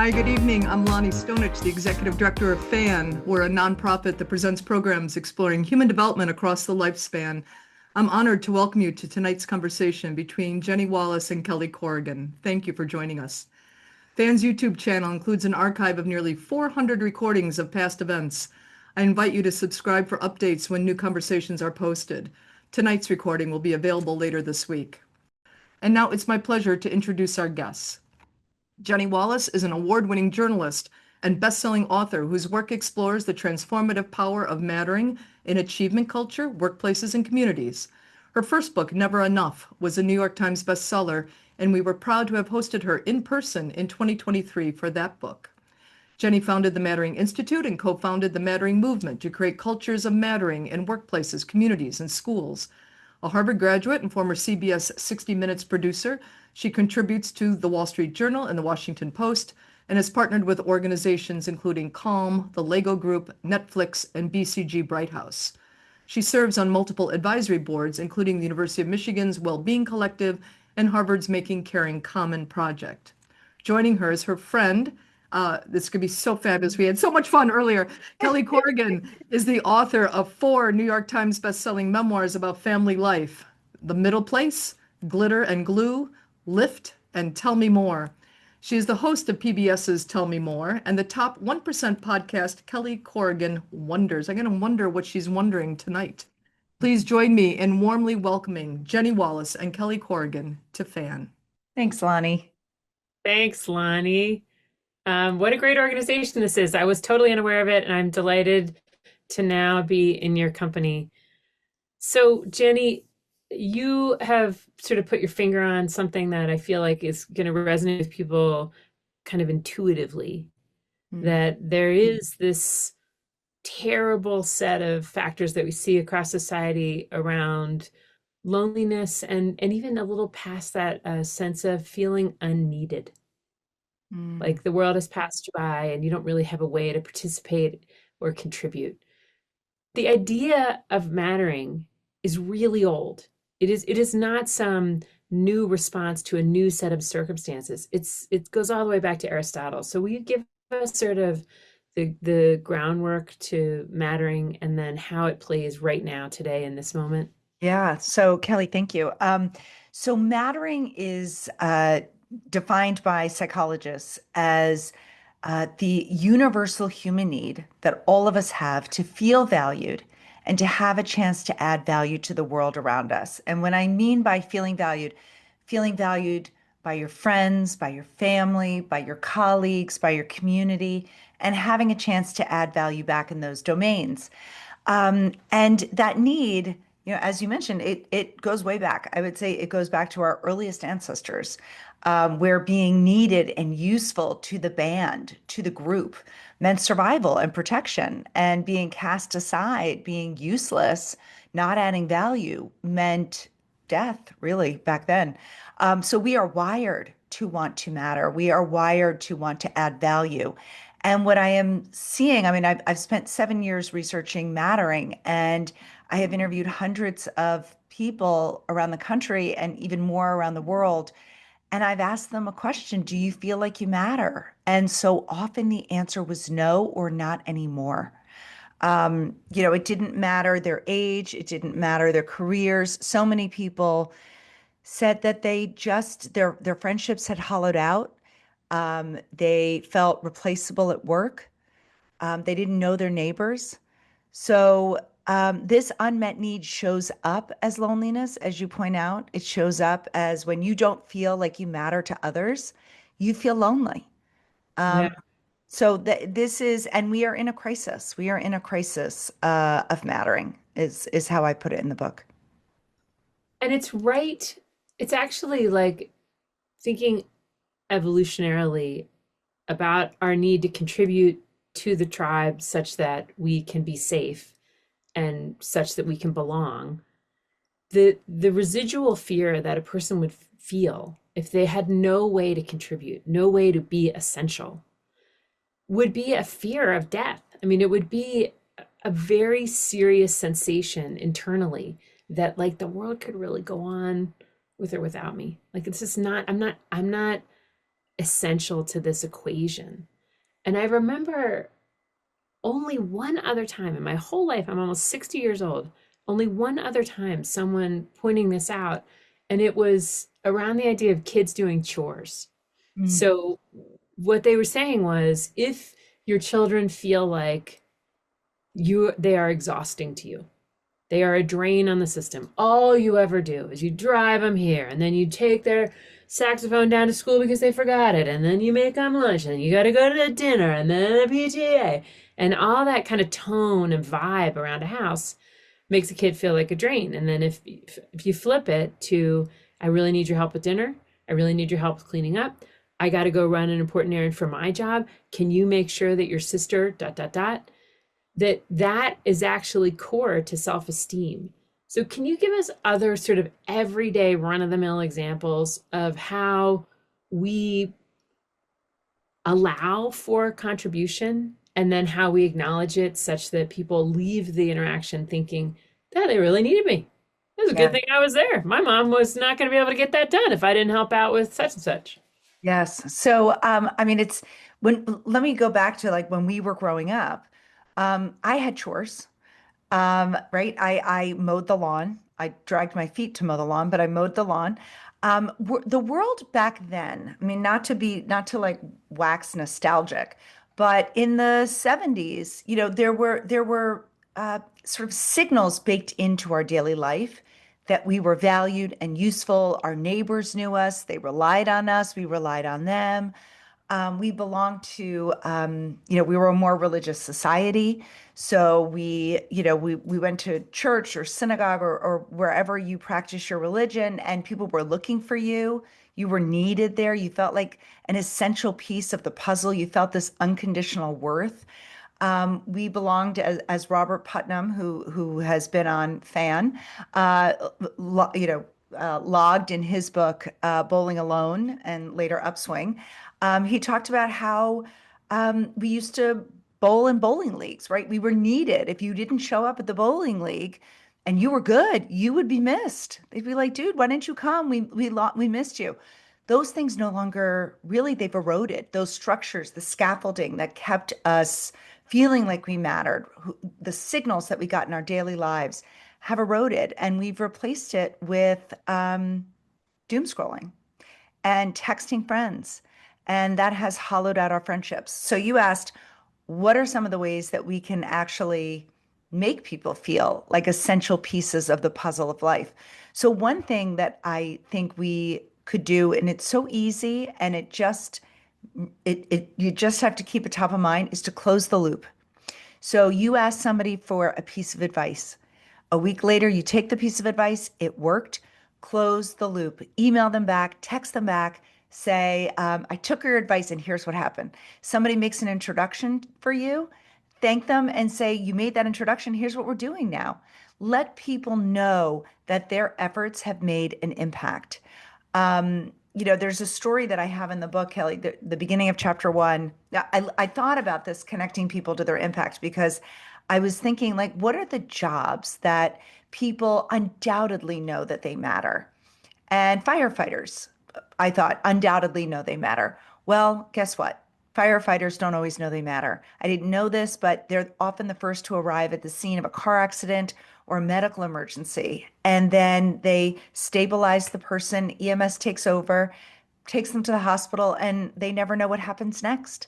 Hi, good evening. I'm Lonnie Stonich, the Executive Director of FAN. We're a nonprofit that presents programs exploring human development across the lifespan. I'm honored to welcome you to tonight's conversation between Jenny Wallace and Kelly Corrigan. Thank you for joining us. FAN's YouTube channel includes an archive of nearly 400 recordings of past events. I invite you to subscribe for updates when new conversations are posted. Tonight's recording will be available later this week. And now it's my pleasure to introduce our guests. Jenny Wallace is an award-winning journalist and best-selling author whose work explores the transformative power of mattering in achievement culture, workplaces, and communities. Her first book, Never Enough, was a New York Times bestseller, and we were proud to have hosted her in person in 2023 for that book. Jenny founded the Mattering Institute and co-founded the Mattering Movement to create cultures of mattering in workplaces, communities, and schools. A Harvard graduate and former CBS 60 Minutes producer, she contributes to the Wall Street Journal and the Washington Post and has partnered with organizations including Calm, the Lego Group, Netflix, and BCG Brighthouse. She serves on multiple advisory boards, including the University of Michigan's Wellbeing Collective and Harvard's Making Caring Common project. Joining her is her friend, this could be so fabulous. We had so much fun earlier. Kelly Corrigan is the author of 4 New York Times bestselling memoirs about family life: The Middle Place, Glitter and Glue, Lift, and Tell Me More. She is the host of PBS's Tell Me More and the top 1% podcast, Kelly Corrigan Wonders. I'm going to wonder what she's wondering tonight. Please join me in warmly welcoming Jenny Wallace and Kelly Corrigan to FAN. Thanks, Lonnie. Thanks, Lonnie. What a great organization this is. I was totally unaware of it, and I'm delighted to now be in your company. So, Jenny, you have sort of put your finger on something that I feel like is going to resonate with people kind of intuitively, that there is this terrible set of factors that we see across society around loneliness and even a little past that, sense of feeling unneeded. Like the world has passed you by and you don't really have a way to participate or contribute. The idea of mattering is really old. It is not some new response to a new set of circumstances. It goes all the way back to Aristotle. So will you give us sort of the groundwork to mattering and then how it plays right now, today, in this moment? Yeah. So, Kelly, thank you. So mattering is defined by psychologists as the universal human need that all of us have to feel valued and to have a chance to add value to the world around us. And when I mean by feeling valued by your friends, by your family, by your colleagues, by your community, and having a chance to add value back in those domains. And that need, as you mentioned, it goes way back. I would say it goes back to our earliest ancestors, where being needed and useful to the band, to the group, meant survival and protection, and being cast aside, being useless, not adding value, meant death, really, back then. So we are wired to want to matter. We are wired to want to add value. And what I am seeing, I mean, I've spent 7 years researching mattering, and I have interviewed hundreds of people around the country and even more around the world. And I've asked them a question: do you feel like you matter? And so often the answer was no, or not anymore. It didn't matter their age, it didn't matter their careers. So many people said that their friendships had hollowed out. They felt replaceable at work. They didn't know their neighbors. So this unmet need shows up as loneliness, as you point out. It shows up as when you don't feel like you matter to others, you feel lonely. Yeah. So this is, and we are in a crisis. We are in a crisis of mattering, is how I put it in the book. And it's right. It's actually like thinking evolutionarily about our need to contribute to the tribe such that we can be safe and such that we can belong. The residual fear that a person would feel if they had no way to contribute, no way to be essential, would be a fear of death. I mean, it would be a very serious sensation internally that like the world could really go on with or without me. Like it's just not, I'm not essential to this equation. And I remember only one other time in my whole life, I'm almost 60 years old, only one other time someone pointing this out, and it was around the idea of kids doing chores. Mm. So what they were saying was, if your children feel like they are exhausting to you, they are a drain on the system. All you ever do is you drive them here, and then you take their saxophone down to school because they forgot it, and then you make them lunch, and you got to go to the dinner, and then a PTA, and all that kind of tone and vibe around a house makes a kid feel like a drain. And then if you flip it to, I really need your help with dinner, I really need your help with cleaning up, I got to go run an important errand for my job, can you make sure that your sister dot dot dot, that is actually core to self-esteem. So can you give us other sort of everyday run-of-the-mill examples of how we allow for contribution and then how we acknowledge it such that people leave the interaction thinking that they really needed me? It was a good Yeah. thing I was there. My mom was not going to be able to get that done if I didn't help out with such and such. Yes. So, I mean, it's let me go back to like when we were growing up. I had chores. Right. I mowed the lawn. I dragged my feet to mow the lawn, but I mowed the lawn. The world back then, I mean, not to like wax nostalgic, but in the 70s, there were sort of signals baked into our daily life that we were valued and useful. Our neighbors knew us, they relied on us, we relied on them. We belonged to, we were a more religious society. So we went to church or synagogue or wherever you practice your religion, and people were looking for you. You were needed there. You felt like an essential piece of the puzzle. You felt this unconditional worth. We belonged, as Robert Putnam, who has been on Fan, logged in his book Bowling Alone and later Upswing. He talked about how we used to bowl in bowling leagues, right? We were needed. If you didn't show up at the bowling league and you were good, you would be missed. They'd be like, "Dude, why didn't you come? We missed you." Those things no longer really, they've eroded. Those structures, the scaffolding that kept us feeling like we mattered, the signals that we got in our daily lives have eroded, and we've replaced it with doom scrolling and texting friends. And that has hollowed out our friendships. So you asked, what are some of the ways that we can actually make people feel like essential pieces of the puzzle of life? So one thing that I think we could do, and it's so easy, and you just have to keep it top of mind, is to close the loop. So you ask somebody for a piece of advice. A week later, you take the piece of advice, it worked, close the loop, email them back, text them back, say, I took your advice and here's what happened. Somebody makes an introduction for you, thank them and say, you made that introduction, here's what we're doing now. Let people know that their efforts have made an impact. There's a story that I have in the book, Kelly, the beginning of chapter 1. I thought about this connecting people to their impact because I was thinking, like, what are the jobs that people undoubtedly know that they matter? And firefighters, I thought, undoubtedly know they matter. Well, guess what? Firefighters don't always know they matter. I didn't know this, but they're often the first to arrive at the scene of a car accident or a medical emergency. And then they stabilize the person, EMS takes over, takes them to the hospital, and they never know what happens next.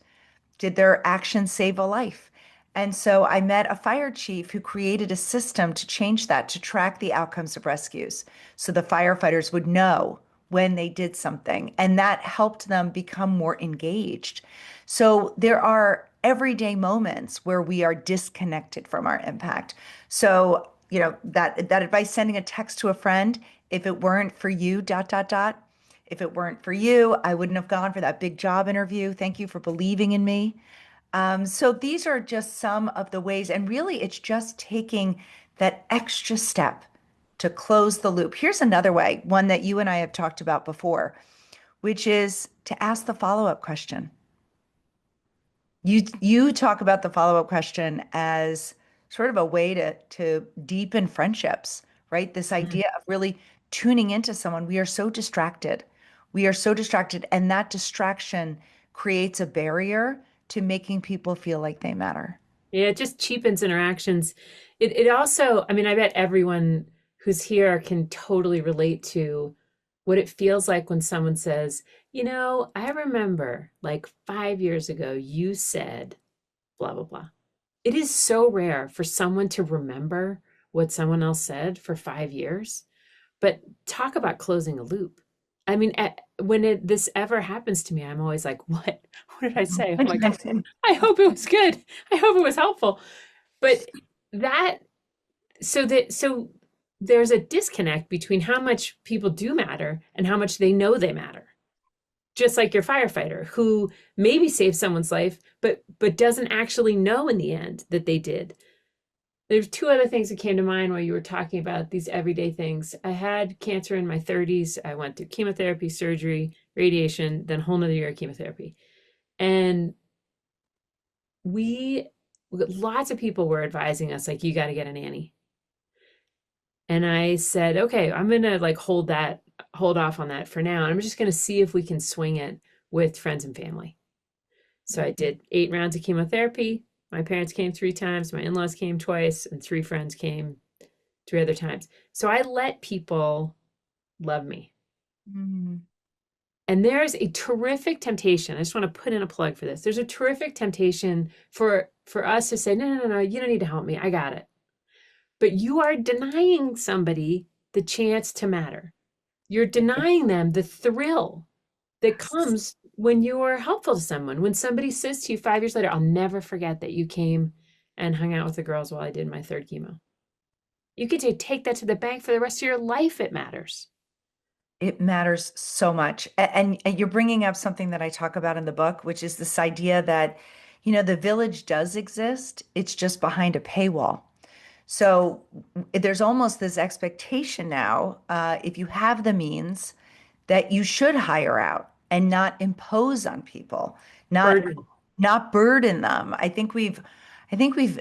Did their actions save a life? And so I met a fire chief who created a system to change that, to track the outcomes of rescues. So the firefighters would know when they did something, and that helped them become more engaged. So there are everyday moments where we are disconnected from our impact. So, that advice, sending a text to a friend, if it weren't for you, dot, dot, dot. If it weren't for you, I wouldn't have gone for that big job interview. Thank you for believing in me. So these are just some of the ways, and really it's just taking that extra step to close the loop. Here's another way, one that you and I have talked about before, which is to ask the follow-up question. You talk about the follow-up question as sort of a way to deepen friendships, right? This idea of really tuning into someone. We are so distracted. We are so distracted, and that distraction creates a barrier to making people feel like they matter. Yeah, it just cheapens interactions. It also, I mean, I bet everyone who's here can totally relate to what it feels like when someone says, I remember like 5 years ago, you said blah, blah, blah. It is so rare for someone to remember what someone else said for 5 years. But talk about closing a loop. I mean, when this ever happens to me, I'm always like, what? What did I say? Oh What my did I God. say? I hope it was good. I hope it was helpful. But that, so there's a disconnect between how much people do matter and how much they know they matter. Just like your firefighter who maybe saved someone's life, but doesn't actually know in the end that they did. There's two other things that came to mind while you were talking about these everyday things. I had cancer in my 30s. I went through chemotherapy, surgery, radiation, then a whole nother year of chemotherapy. And lots of people were advising us, like, you got to get a nanny. And I said, okay, I'm going to like hold off on that for now. I'm just going to see if we can swing it with friends and family. So I did 8 rounds of chemotherapy. My parents came 3 times, my in-laws came twice, and 3 friends came 3 other times. So I let people love me. Mm-hmm. And there's a terrific temptation. I just want to put in a plug for this. There's a terrific temptation for us to say, no, you don't need to help me. I got it. But you are denying somebody the chance to matter. You're denying them the thrill that comes when you are helpful to someone. When somebody says to you 5 years later, I'll never forget that you came and hung out with the girls while I did my 3rd chemo. You get to take that to the bank for the rest of your life. It matters. It matters so much. And you're bringing up something that I talk about in the book, which is this idea that, the village does exist. It's just behind a paywall. So there's almost this expectation now, if you have the means, that you should hire out and not impose on people, not Burden. not burden them. I think we've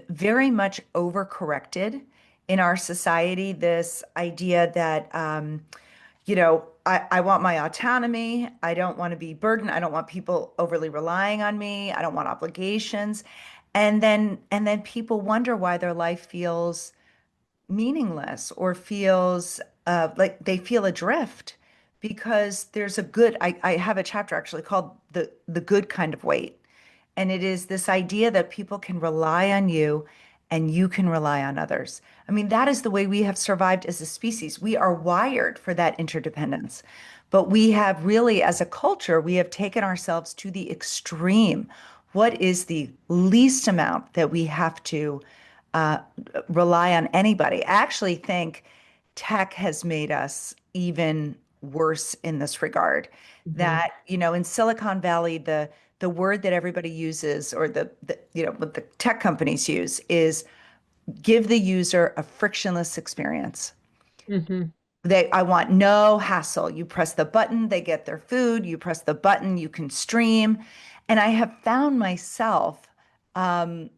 very much overcorrected in our society this idea that I want my autonomy. I don't want to be burdened. I don't want people overly relying on me. I don't want obligations. And then people wonder why their life feels meaningless or feels like they feel adrift because there's I have a chapter actually called the good kind of weight. And it is this idea that people can rely on you and you can rely on others. I mean, that is the way we have survived as a species. We are wired for that interdependence. But we have really, as a culture, we have taken ourselves to the extreme. What is the least amount that we have to uh, rely on anybody? I actually think tech has made us even worse in this regard. Mhm. That, in Silicon Valley, the word that everybody uses or what the tech companies use is give the user a frictionless experience. Mhm. I want no hassle. You press the button, they get their food. You press the button, you can stream. And I have found myself, um,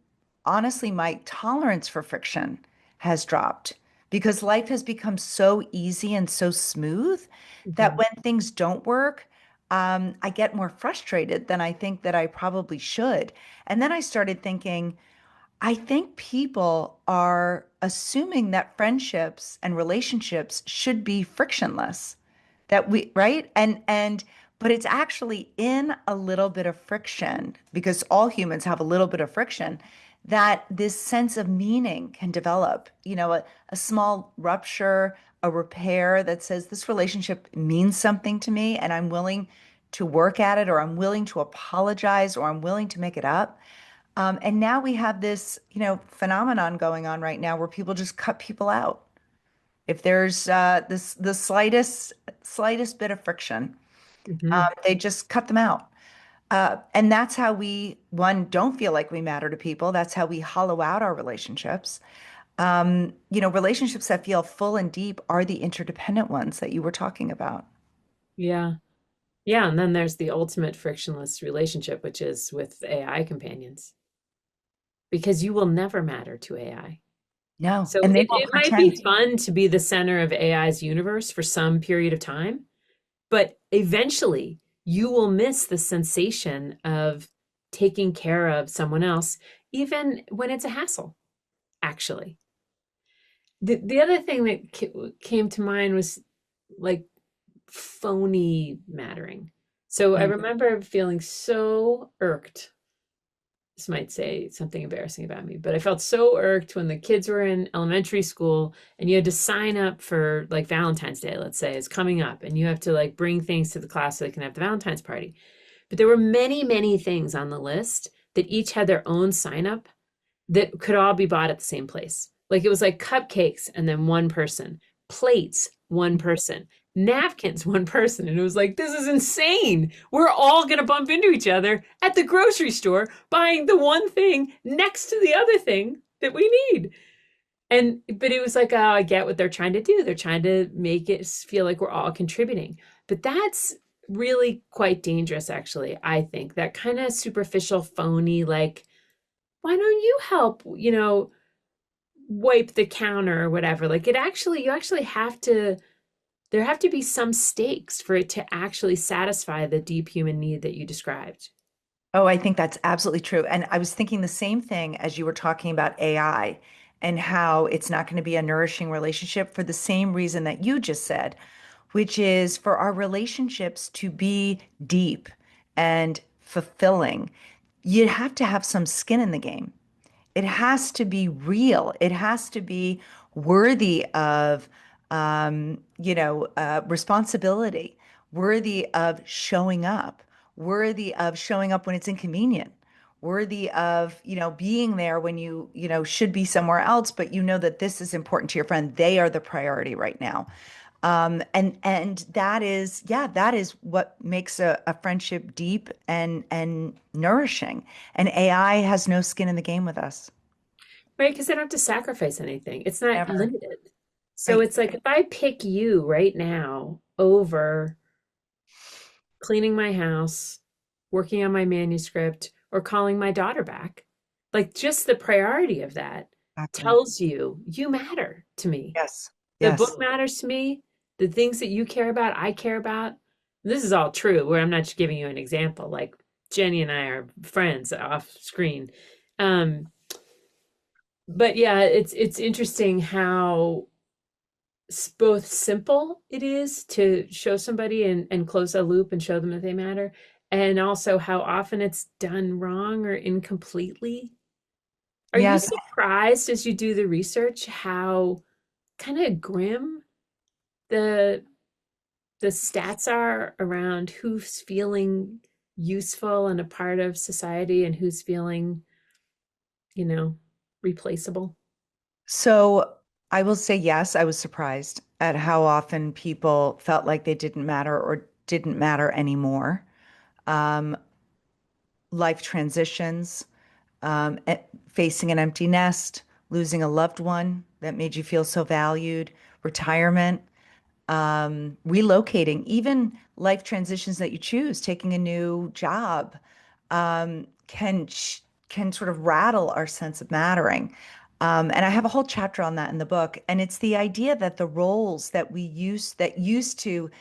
honestly, my tolerance for friction has dropped because life has become so easy and so smooth that Mhm. when things don't work, I get more frustrated than I think that I probably should. And then I started thinking, I think people are assuming that friendships and relationships should be frictionless. Right? And but it's actually in a little bit of friction because all humans have a little bit of friction that this sense of meaning can develop. A small rupture, a repair that says this relationship means something to me and I'm willing to work at it or I'm willing to apologize or I'm willing to make it up. And now we have this, phenomenon going on right now where people just cut people out. If there's the slightest bit of friction, Mhm. they just cut them out. And that's how one, don't feel like we matter to people. That's how we hollow out our relationships. Relationships that feel full and deep are the interdependent ones that you were talking about. Yeah. Yeah. And then there's the ultimate frictionless relationship, which is with AI companions, because you will never matter to AI. No, So and they won't it might be pretend. fun to be the center of AI's universe for some period of time, but eventually you will miss the sensation of taking care of someone else, even when it's a hassle, actually. The other thing that came to mind was like phony mattering. So I Mm. remember feeling so irked. This might say something embarrassing about me, but I felt so irked when the kids were in elementary school and you had to sign up for like Valentine's Day, let's say, is coming up, and you have to like bring things to the class so they can have the Valentine's party. But there were many, many things on the list that each had their own sign up that could all be bought at the same place. Like it was like cupcakes and then one person, plates, one person, napkins, one person. And it was like, this is insane. We're all going to bump into each other at the grocery store buying the one thing next to the other thing that we need. But it was like, oh, I get what they're trying to do. They're trying to make it feel like we're all contributing. But that's really quite dangerous, actually, I think. That kind of superficial, phony, like, why don't you help, wipe the counter or whatever? Like you actually have to, there have to be some stakes for it to actually satisfy the deep human need that you described. Oh, I think that's absolutely true. And I was thinking the same thing as you were talking about AI and how it's not going to be a nourishing relationship for the same reason that you just said, which is for our relationships to be deep and fulfilling, you have to have some skin in the game. It has to be real. It has to be worthy of, responsibility, worthy of showing up when it's inconvenient, worthy of, being there when should be somewhere else, but you know that this is important to your friend. They are the priority right now. And that is, yeah, that is what makes a friendship deep and nourishing. And AI has no skin in the game with us. Right? Because they don't have to sacrifice anything. It's not Never. limited. So Right. it's like if I pick you right now over cleaning my house, working on my manuscript, or calling my daughter back, like just the priority of that Exactly. tells you you matter to me. Yes. The Yes. book matters to me. The things that you care about, I care about. This is all true, where I'm not just giving you an example. Like Jenny and I are friends off screen. Um, but yeah, it's interesting how both simple it is to show somebody and close a loop and show them that they matter, and also how often it's done wrong or incompletely. Are you Yes. surprised as you do the research how kind of grim the the stats are around who's feeling useful and a part of society and who's feeling, you know, replaceable? So I will say yes, I was surprised at how often people felt like they didn't matter or didn't matter anymore. Um, Life transitions, facing an empty nest, losing a loved one that made you feel so valued, retirement, relocating, even life transitions that you choose, taking a new job, can sort of rattle our sense of mattering. And I have a whole chapter on that in the book. And it's the idea that the roles that used to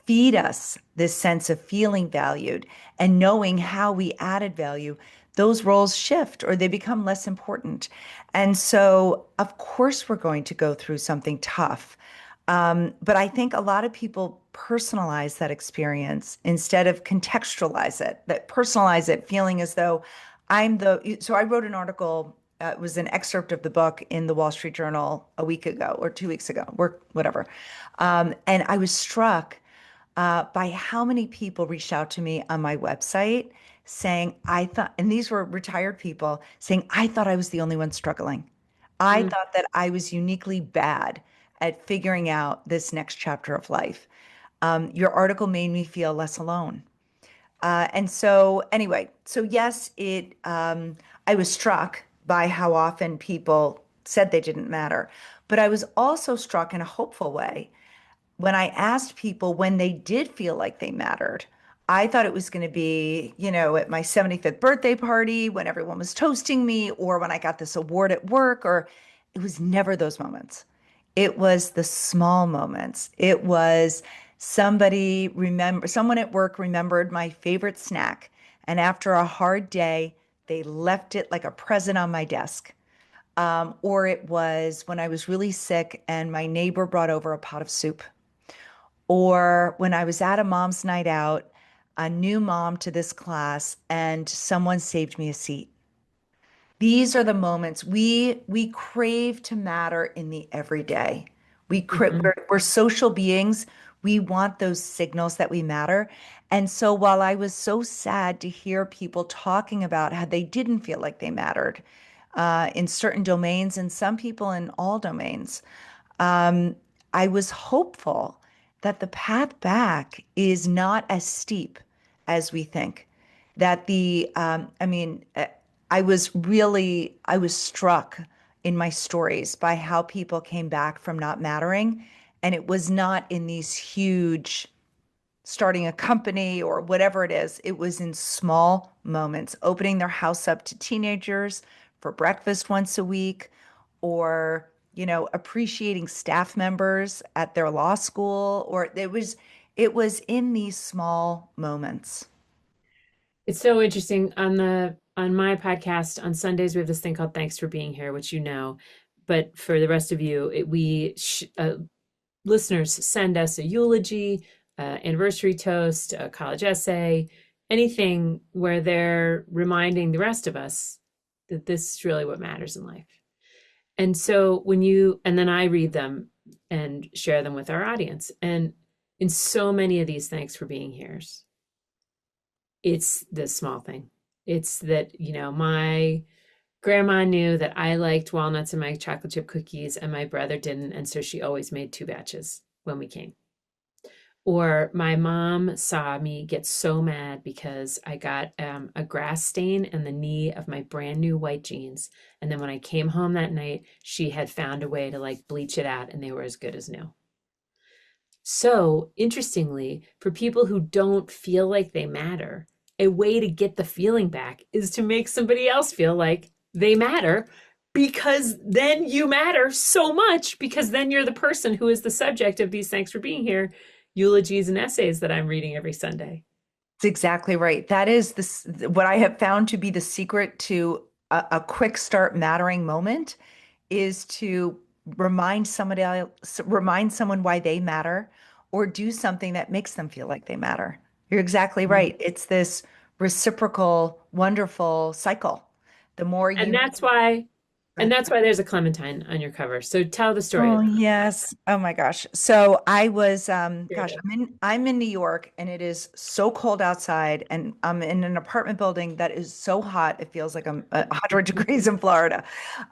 feed us this sense of feeling valued and knowing how we added value, those roles shift or they become less important. And so, of course, we're going to go through something tough. But I think a lot of people personalize that experience instead of contextualize it, that personalize it, feeling as though so I wrote an article, it was an excerpt of the book in the Wall Street Journal a week ago or 2 weeks ago, or whatever. And I was struck by how many people reached out to me on my website saying, I thought, and these were retired people saying, I thought I was the only one struggling. I Mm. thought that I was uniquely bad at figuring out this next chapter of life. Your article made me feel less alone. And so, anyway, so yes, I was struck by how often people said they didn't matter, but I was also struck in a hopeful way when I asked people when they did feel like they mattered. I thought it was going to be, at my 75th birthday party when everyone was toasting me, or when I got this award at work, or it was never those moments. It was the small moments. It was Someone at work remembered my favorite snack, and after a hard day, they left it like a present on my desk. Or it was when I was really sick and my neighbor brought over a pot of soup. Or when I was at a mom's night out, a new mom to this class, and someone saved me a seat. These are the moments we crave to matter in the everyday. Mhm. We're social beings. We want those signals that we matter. And so while I was so sad to hear people talking about how they didn't feel like they mattered in certain domains and some people in all domains, um, I was hopeful that the path back is not as steep as we think. That I was struck in my stories by how people came back from not mattering. And it was not in these huge starting a company or whatever it is. It was in small moments, opening their house up to teenagers for breakfast once a week, or, appreciating staff members at their law school, or it was in these small moments. It's so interesting on my podcast on Sundays we have this thing called Thanks for Being Here, which you know, but for the rest of you, listeners send us a eulogy, anniversary toast, a college essay, anything where they're reminding the rest of us that this is really what matters in life. And so and then I read them and share them with our audience. And in so many of these thanks for being here's, it's the small thing. It's that, my grandma knew that I liked walnuts in my chocolate chip cookies and my brother didn't. And so she always made 2 batches when we came. Or my mom saw me get so mad because I got a grass stain in the knee of my brand new white jeans. And then when I came home that night, she had found a way to like bleach it out and they were as good as new. So interestingly, for people who don't feel like they matter, a way to get the feeling back is to make somebody else feel like they matter, because then you matter so much, because then you're the person who is the subject of these thanks for being here eulogies and essays that I'm reading every Sunday. That's exactly right. That is what I have found to be the secret to a quick start mattering moment is to remind someone why they matter, or do something that makes them feel like they matter. You're exactly Mhm. right. It's this reciprocal, wonderful cycle. The more And you, that's why there's a clementine on your cover. So tell the story Oh of yes. Oh my gosh. So I was gosh, it. I'm in New York and it is so cold outside and I'm in an apartment building that is so hot it feels like I'm 100 degrees in Florida.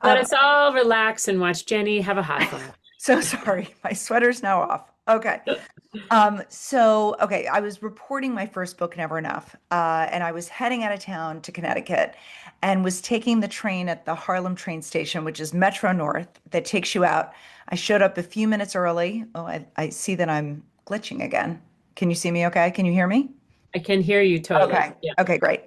Let Um us all relax and watch Jenny have a hot flash. so sorry. My sweater's now off. Okay. Okay, I was reporting my first book, Never Enough, and I was heading out of town to Connecticut and was taking the train at the Harlem train station, which is Metro North, that takes you out. I showed up a few minutes early. Oh, I see that I'm glitching again. Can you see me okay? Can you hear me? I can hear you totally. Okay. Yeah. Okay, great.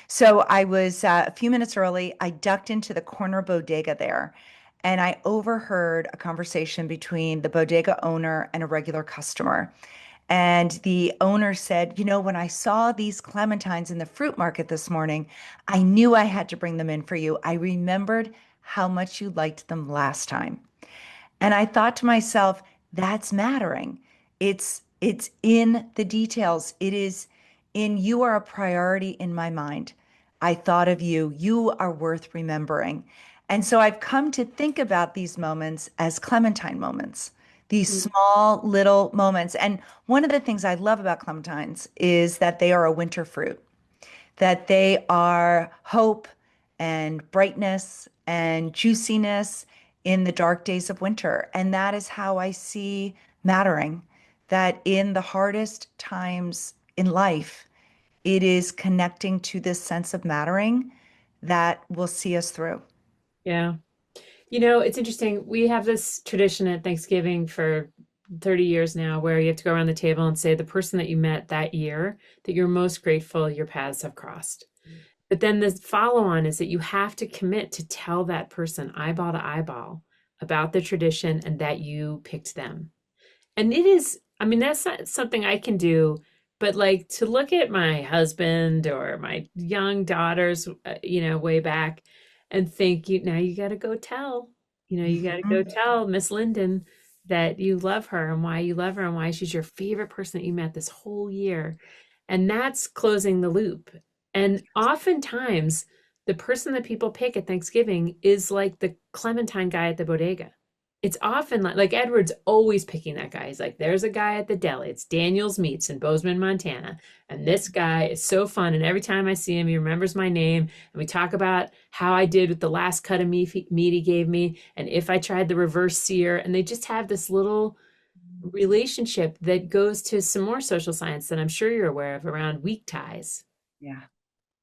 So I was a few minutes early. I ducked into the corner bodega there, and I overheard a conversation between the bodega owner and a regular customer. And the owner said, when I saw these clementines in the fruit market this morning, I knew I had to bring them in for you. I remembered how much you liked them last time. And I thought to myself, that's mattering. It's in the details. It is in you are a priority in my mind. I thought of you. You are worth remembering. And so I've come to think about these moments as Clementine moments, these Mm. small little moments. And one of the things I love about clementines is that they are a winter fruit, that they are hope and brightness and juiciness in the dark days of winter. And that is how I see mattering, that in the hardest times in life, it is connecting to this sense of mattering that will see us through. Yeah. It's interesting. We have this tradition at Thanksgiving for 30 years now where you have to go around the table and say the person that you met that year that you're most grateful your paths have crossed. But then the follow on is that you have to commit to tell that person eyeball to eyeball about the tradition and that you picked them. And it is I mean, that's not something I can do, but like to look at my husband or my young daughters, way back and think, now you got to go tell, you got to go Mhm. tell Miss Linden that you love her and why you love her and why she's your favorite person that you met this whole year. And that's closing the loop. And oftentimes, the person that people pick at Thanksgiving is like the Clementine guy at the bodega. It's often like Edward's always picking that guy. He's like, there's a guy at the deli. It's Daniel's Meats in Bozeman, Montana. And this guy is so fun. And every time I see him, he remembers my name. And we talk about how I did with the last cut of meat he gave me. And if I tried the reverse sear. And they just have this little relationship that goes to some more social science that I'm sure you're aware of around weak ties. Yeah.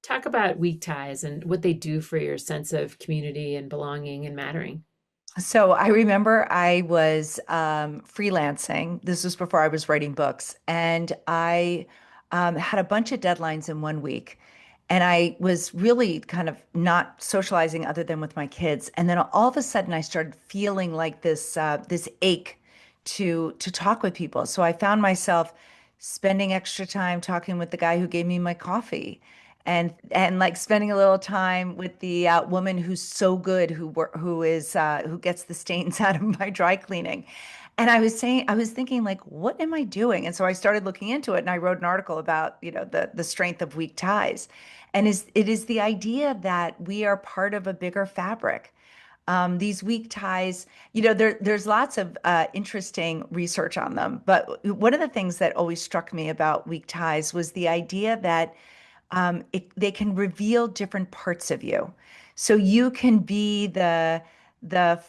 Talk about weak ties and what they do for your sense of community and belonging and mattering. So I remember I was freelancing. This was before I was writing books, and I had a bunch of deadlines in one week. And I was really kind of not socializing other than with my kids. And then all of a sudden, I started feeling like this ache to talk with people. So I found myself spending extra time talking with the guy who gave me my coffee, and like spending a little time with the woman who's so good who gets the stains out of my dry cleaning. And I was thinking like, what am I doing? And so I started looking into it, and I wrote an article about, the strength of weak ties. And it is the idea that we are part of a bigger fabric. These weak ties, there's lots of interesting research on them. But one of the things that always struck me about weak ties was the idea that they can reveal different parts of you. So you can be the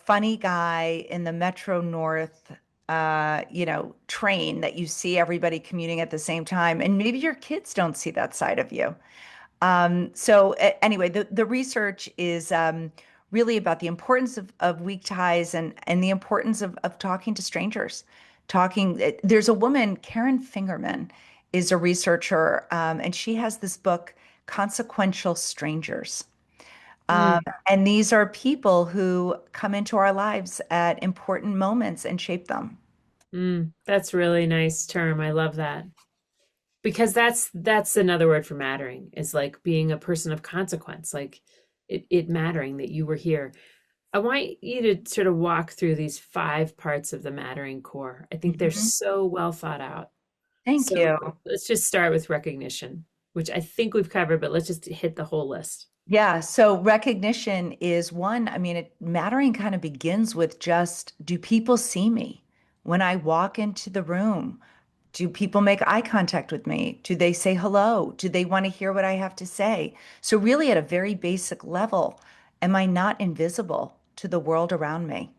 funny guy in the Metro North, train that you see everybody commuting at the same time, and maybe your kids don't see that side of you. Anyway, the research is really about the importance of weak ties and the importance of talking to strangers. There's a woman, Karen Fingerman, is a researcher, and she has this book, Consequential Strangers. Um, Mm, and these are people who come into our lives at important moments and shape them. that's really nice term. I love that. Because that's another word for mattering, is like being a person of consequence, like it mattering that you were here. I want you to sort of walk through these five parts of the mattering core. I think they're Mhm. so well thought out. Thank So you. let's just start with recognition, which I think we've covered, but let's just hit the whole list. Yeah, so recognition is one. I mean, mattering kind of begins with just, do people see me when I walk into the room? Do people make eye contact with me? Do they say hello? Do they want to hear what I have to say? So, really, at a very basic level, am I not invisible to the world around me?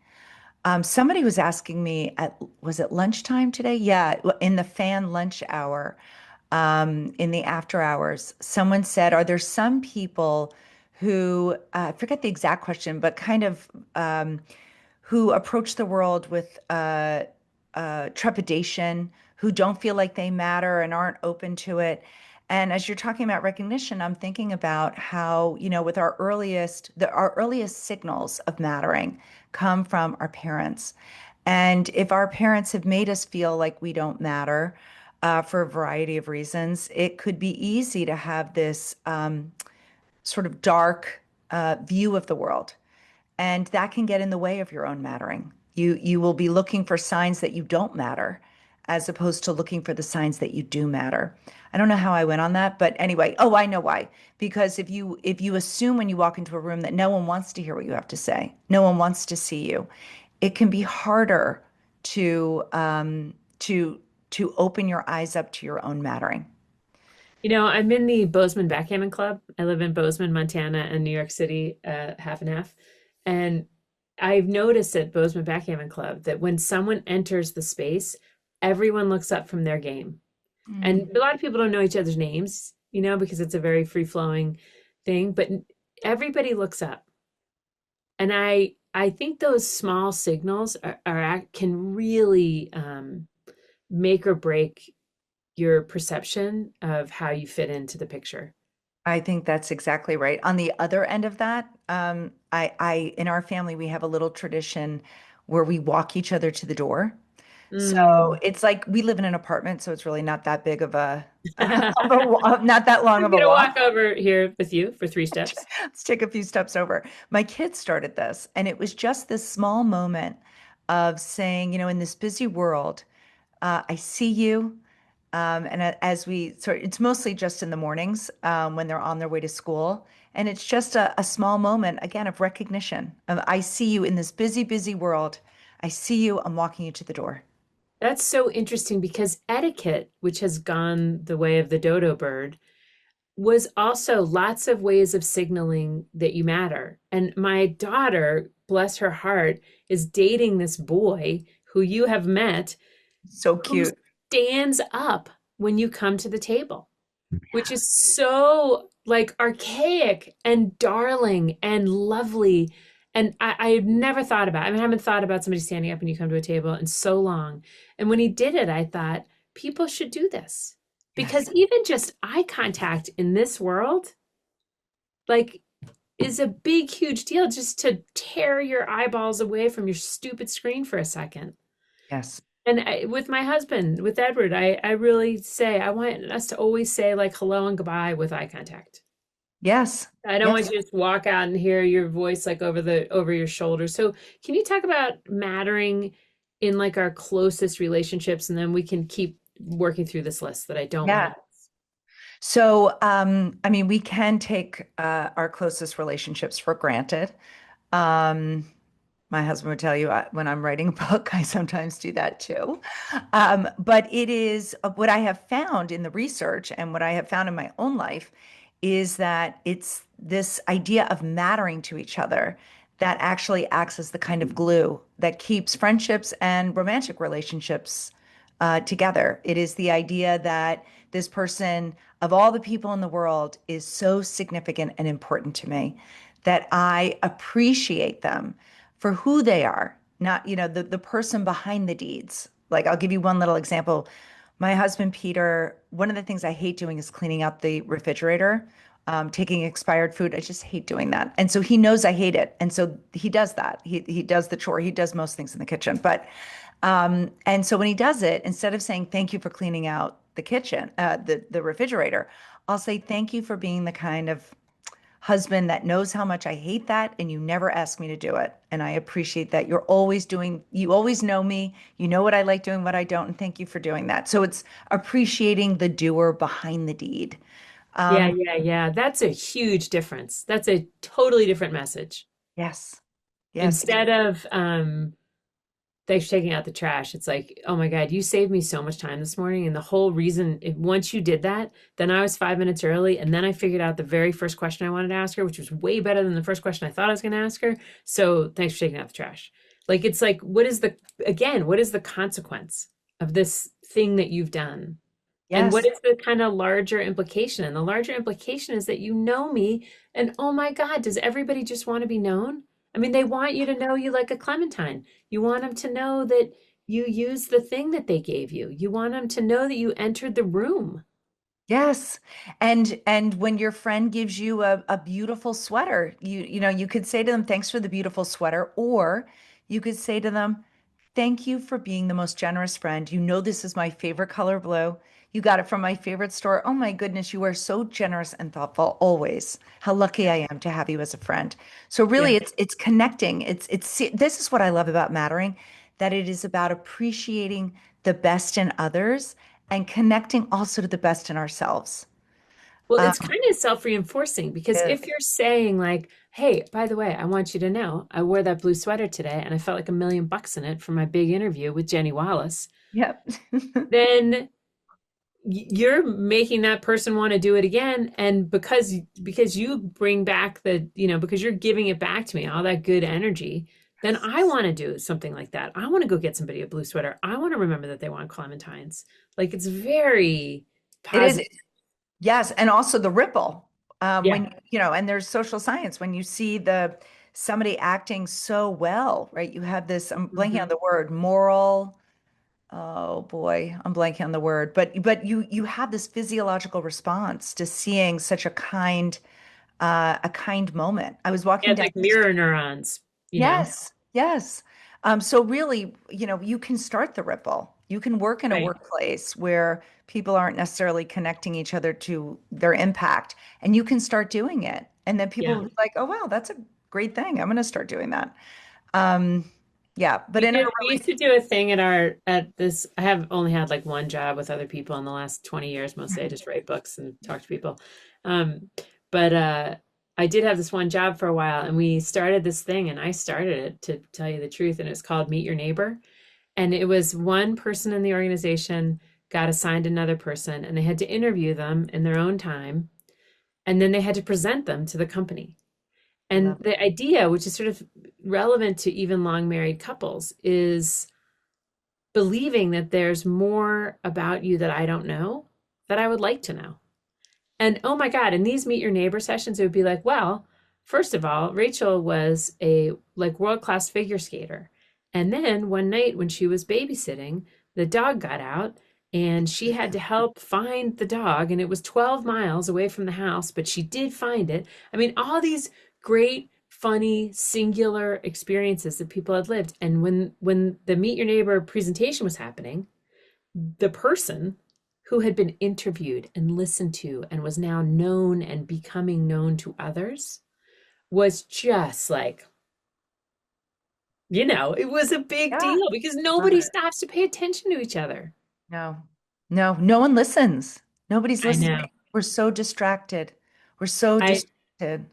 Somebody was asking me was it lunchtime today? Yeah, in the fan lunch hour, in the after hours, someone said, are there some people who, I forget the exact question, but kind of who approach the world with trepidation, who don't feel like they matter and aren't open to it? And as you're talking about recognition, I'm thinking about how, with our earliest signals of mattering come from our parents. And if our parents have made us feel like we don't matter, for a variety of reasons, it could be easy to have this sort of dark view of the world. And that can get in the way of your own mattering. You will be looking for signs that you don't matter, as opposed to looking for the signs that you do matter. I don't know how I went on that, but anyway, oh, I know why. Because if you assume when you walk into a room that no one wants to hear what you have to say, no one wants to see you, it can be harder to to open your eyes up to your own mattering. I'm in the Bozeman Backgammon Club. I live in Bozeman, Montana, and New York City, half and half. And I've noticed at Bozeman Backgammon Club that when someone enters the space, everyone looks up from their game. And a lot of people don't know each other's names, because it's a very free-flowing thing, but everybody looks up. And I think those small signals can really make or break your perception of how you fit into the picture. I think that's exactly right. On the other end of that, in our family, we have a little tradition where we walk each other to the door. So Mm. it's like we live in an apartment, so it's really not that big of a, not that long I'm of a gonna walk. walk over here with you for 3 steps. Let's take a few steps over. My kids started this, and it was just this small moment of saying, in this busy world, I see you. And as we sort, it's mostly just in the mornings when they're on their way to school. And it's just a small moment, again, of recognition. I see you in this busy, busy world. I see you. I'm walking you to the door. That's so interesting because etiquette, which has gone the way of the dodo bird, was also lots of ways of signaling that you matter. And my daughter, bless her heart, is dating this boy who you have met So who cute. stands up when you come to the table, which is so like archaic and darling and lovely. And I had never thought about, I mean, I haven't thought about somebody standing up when you come to a table in so long. And when he did it, I thought people should do this Yes. because even just eye contact in this world, like, is a big, huge deal just to tear your eyeballs away from your stupid screen for a second. Yes. And with my husband, with Edward, I really say, I want us to always say like hello and goodbye with eye contact. Yes. I don't want Yes. you to just walk out and hear your voice like over your shoulder. So can you talk about mattering in like our closest relationships, and then we can keep working through this list that I don't want Yeah. to. So, I mean, we can take our closest relationships for granted. Um, My husband would tell you when I'm writing a book, I sometimes do that too. But it is what I have found in the research and what I have found in my own life is that it's this idea of mattering to each other that actually acts as the kind of glue that keeps friendships and romantic relationships together. It is the idea that this person, of all the people in the world, is so significant and important to me that I appreciate them for who they are, not, the person behind the deeds. Like, I'll give you one little example. My husband, Peter, one of the things I hate doing is cleaning out the refrigerator, taking expired food. I just hate doing that. And so he knows I hate it. And so he does that. He does the chore. He does most things in the kitchen. And so when he does it, instead of saying thank you for cleaning out the kitchen, the refrigerator, I'll say thank you for being the kind of husband that knows how much I hate that and you never ask me to do it. And I appreciate that you always know me, you know what I like doing, what I don't, and thank you for doing that. So it's appreciating the doer behind the deed. Yeah, Um, yeah, yeah. That's a huge difference. That's a totally different message. yes, yes, Instead of thanks for taking out the trash. It's like, oh my God, you saved me so much time this morning. And the whole reason, once you did that, then I was 5 minutes early. And then I figured out the very first question I wanted to ask her, which was way better than the first question I thought I was going to ask her. So thanks for taking out the trash. Like, it's like, what is the consequence of this thing that you've done? And what yes, is the kind of larger implication? And the larger implication is that you know me, and oh my God, does everybody just want to be known? I mean, they want you to know you like a clementine. You want them to know that you used the thing that they gave you. You want them to know that you entered the room. yes. And when your friend gives you a beautiful sweater, you could say to them, thanks for the beautiful sweater, or you could say to them, thank you for being the most generous friend. You know, this is my favorite color blue. You got it from my favorite store. Oh my goodness, you are so generous and thoughtful always. How lucky I am to have you as a friend. So Yeah. really it's connecting. This is what I love about mattering, that it is about appreciating the best in others and connecting also to the best in ourselves. Well, Um, it's kind of self-reinforcing because yes. if you're saying like, "Hey, by the way, I want you to know I wore that blue sweater today and I felt like $1 million in it for my big interview with Jenny Wallace," Yep. then you're making that person want to do it again. And because you bring back because you're giving it back to me, all that good energy, then I want to do something like that. I want to go get somebody a blue sweater. I want to remember that they want clementines. Like, it's very It is. positive. Yes, and also the ripple. Yeah. When and there's social science when you see the somebody acting so well, right? You have this, I'm blanking on Mhm. the word, moral. Oh boy, I'm blanking on the word, but you have this physiological response to seeing such a kind moment. I was Yeah, walking it's down like the street. mirror neurons. Yes, yes. So really, you can start the ripple. You can work in a Right. workplace where people aren't necessarily connecting each other to their impact, and you can start doing it. And then people Yeah. will be like, oh, wow, that's a great thing. I'm going to start doing that. Um, yeah, but in a We really, used to do a thing at this. I have only had like one job with other people in the last 20 years. Mostly I just write books and talk to people. Um, but I did have this one job for a while, and we started this thing, and I started it, to tell you the truth, and it's called Meet Your Neighbor. And it was one person in the organization got assigned another person, and they had to interview them in their own time, and then they had to present them to the company. I And love the idea, which is sort of relevant to even long married couples, is believing that there's more about you that I don't know that I would like to know. And oh my God, in these Meet Your Neighbor sessions, it would be like, well, first of all, Rachel was a like world-class figure skater. And then one night when she was babysitting, the dog got out and she had to help find the dog. And it was 12 miles away from the house, but she did find it. I mean, all these great, funny, singular experiences that people had lived. And when the Meet Your Neighbor presentation was happening, the person who had been interviewed and listened to and was now known and becoming known to others was just like, it was a big Yeah, deal because love nobody it. stops to pay attention to each other. No, no one listens. Nobody's I listening. know. We're so distracted. We're so I distracted.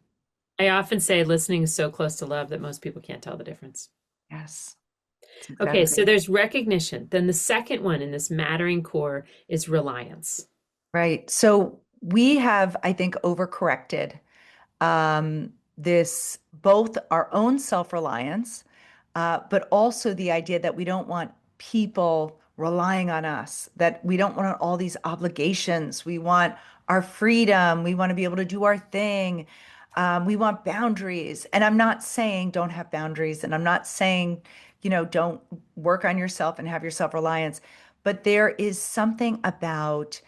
I often say listening is so close to love that most people can't tell the difference. Yes, that's Okay, exactly so there's recognition. Then the second one in this mattering core is reliance. right. So we have, I think, overcorrected this both our own self-reliance, but also the idea that we don't want people relying on us, that we don't want all these obligations. We want our freedom. We want to be able to do our thing. We want boundaries. And I'm not saying don't have boundaries, and I'm not saying, don't work on yourself and have your self-reliance, but there is something about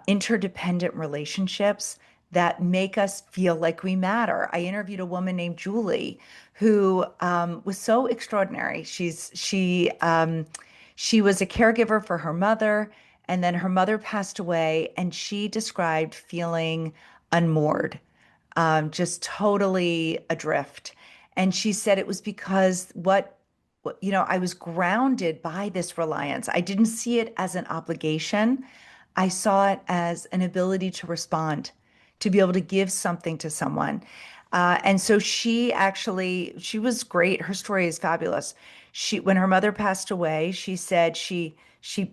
interdependent relationships that make us feel like we matter. I interviewed a woman named Julie who was so extraordinary. She was a caregiver for her mother, and then her mother passed away, and she described feeling unmoored, just totally adrift. And she said it was because I was grounded by this reliance. I didn't see it as an obligation. I saw it as an ability to respond, to be able to give something to someone. And so she was great. Her story is fabulous. When her mother passed away, she said she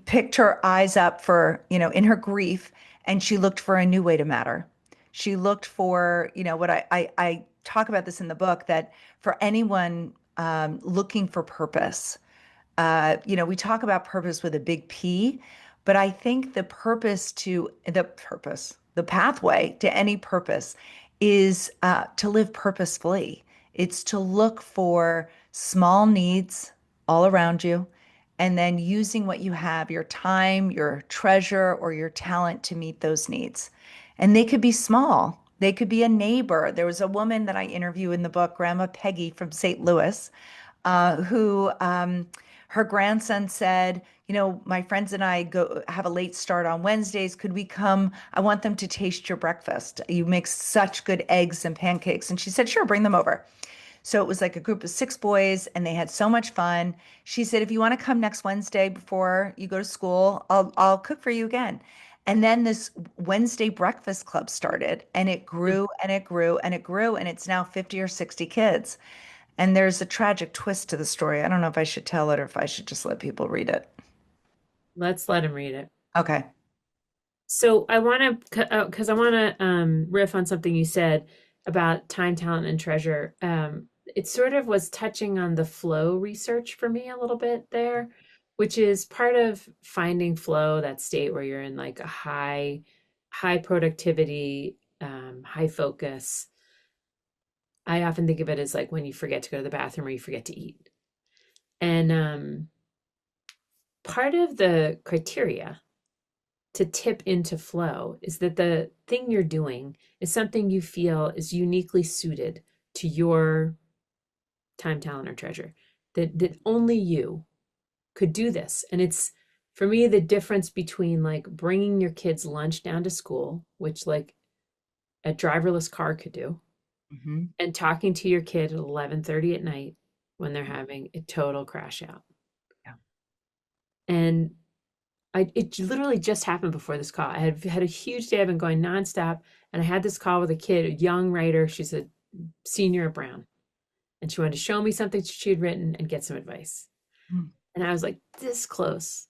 picked her eyes up in her grief, and she looked for a new way to matter. She looked for, what I talk about this in the book, that for anyone looking for purpose, we talk about purpose with a big P, but I think the pathway to any purpose is to live purposefully. It's to look for small needs all around you, and then using what you have, your time, your treasure, or your talent to meet those needs. And they could be small. They could be a neighbor. There was a woman that I interview in the book, Grandma Peggy from St. Louis, who her grandson said, my friends and I go have a late start on Wednesdays. Could we come? I want them to taste your breakfast. You make such good eggs and pancakes. And she said, sure, bring them over. So it was like a group of 6 boys, and they had so much fun. She said, if you want to come next Wednesday before you go to school, I'll cook for you again. And then this Wednesday breakfast club started, and it grew and it grew and it grew, and it's now 50 or 60 kids. And there's a tragic twist to the story. I don't know if I should tell it or if I should just let people read it. Let's let him read it. Okay. So I want to, because I want to riff on something you said about time, talent, and treasure. It sort of was touching on the flow research for me a little bit there, which is part of finding flow, that state where you're in like a high productivity, high focus. I often think of it as like when you forget to go to the bathroom or you forget to eat. And part of the criteria to tip into flow is that the thing you're doing is something you feel is uniquely suited to your time, talent, or treasure. that only you could do this. And it's for me the difference between like bringing your kids lunch down to school, which like a driverless car could do, Mhm. and talking to your kid at 11:30 at night when they're having a total crash out. Yeah. And it literally just happened before this call. I had a huge day. I've been going nonstop, and I had this call with a kid, a young writer. She's a senior at Brown, and she wanted to show me something she had written and get some advice. Mm. And I was like this close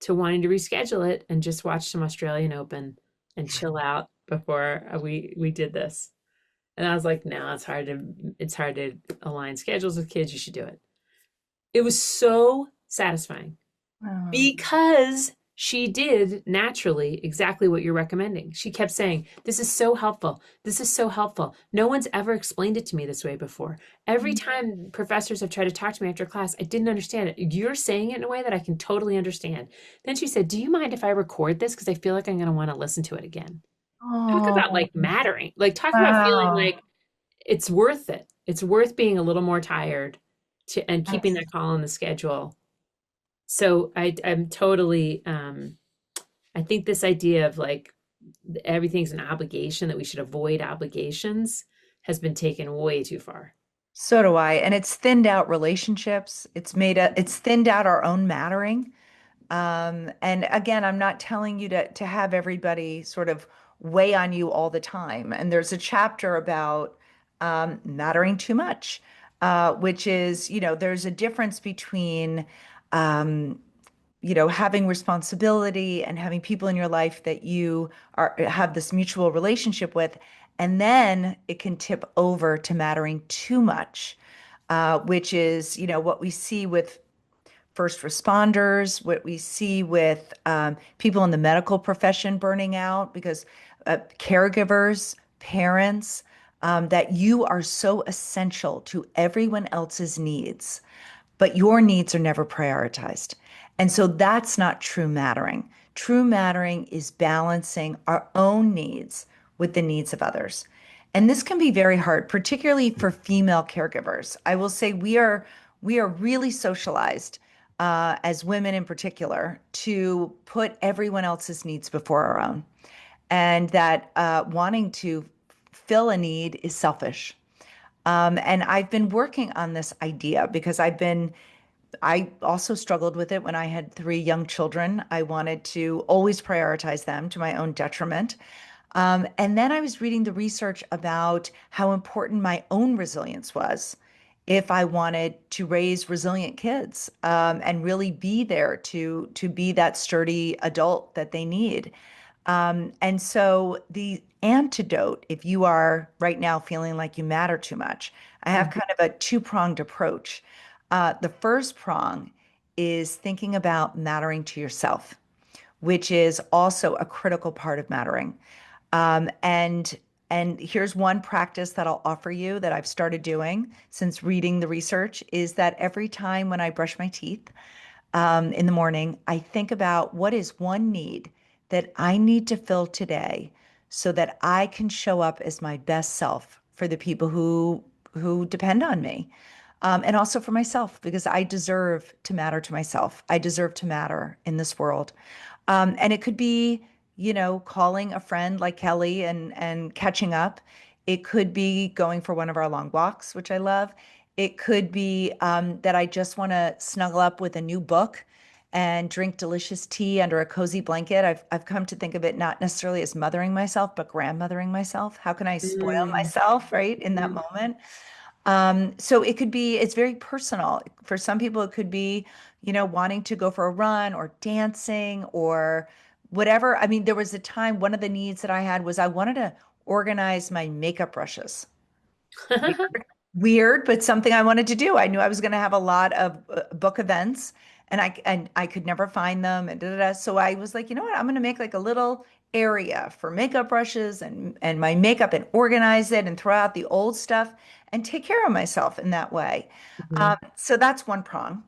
to wanting to reschedule it and just watch some Australian Open and chill out before we did this. And I was like, no, it's hard to align schedules with kids. You should do it. It was so satisfying Oh. because she did naturally exactly what you're recommending. She kept saying, this is so helpful. This is so helpful. No one's ever explained it to me this way before. Every time professors have tried to talk to me after class, I didn't understand it. You're saying it in a way that I can totally understand. Then she said, do you mind if I record this? Because I feel like I'm going to want to listen to it again. Talk about Oh, like mattering, like talk about feeling wow. like it's worth it. It's worth being a little more tired and keeping Yes. that call on the schedule. So I'm totally I think this idea of like everything's an obligation, that we should avoid obligations, has been taken way too far. So do I. And it's thinned out relationships. It's thinned out our own mattering. And again, I'm not telling you to have everybody sort of weigh on you all the time. And there's a chapter about mattering too much, which is, there's a difference between um, having responsibility and having people in your life that you have this mutual relationship with, and then it can tip over to mattering too much, which is, what we see with first responders, what we see with people in the medical profession burning out because caregivers, parents, that you are so essential to everyone else's needs, but your needs are never prioritized. And so that's not true mattering. True mattering is balancing our own needs with the needs of others. And this can be very hard, particularly for female caregivers. I will say we are really socialized as women in particular to put everyone else's needs before our own, and that wanting to fill a need is selfish. And I've been working on this idea because I also struggled with it when I had three young children. I wanted to always prioritize them to my own detriment. And then I was reading the research about how important my own resilience was if I wanted to raise resilient kids, and really be there to be that sturdy adult that they need. And so the antidote, if you are right now feeling like you matter too much, I have kind of a two-pronged approach. The first prong is thinking about mattering to yourself, which is also a critical part of mattering. And here's one practice that I'll offer you that I've started doing since reading the research is that every time when I brush my teeth, in the morning, I think about what is one need that I need to fill today so that I can show up as my best self for the people who depend on me. And also for myself, because I deserve to matter to myself. I deserve to matter in this world. And it could be, calling a friend like Kelly and catching up. It could be going for one of our long walks, which I love. It could be that I just want to snuggle up with a new book and drink delicious tea under a cozy blanket. I've come to think of it not necessarily as mothering myself, but grandmothering myself. How can I spoil Mm, myself, right, in that mm. moment? So it could be, it's very personal. For some people, it could be, wanting to go for a run or dancing or whatever. I mean, there was a time, one of the needs that I had was I wanted to organize my makeup brushes. Weird, weird, but something I wanted to do. I knew I was going to have a lot of book events and I could never find them and da, da, da. So I was like, you know what? I'm going to make like a little area for makeup brushes and my makeup and organize it and throw out the old stuff and take care of myself in that way. Mhm. So that's one prong.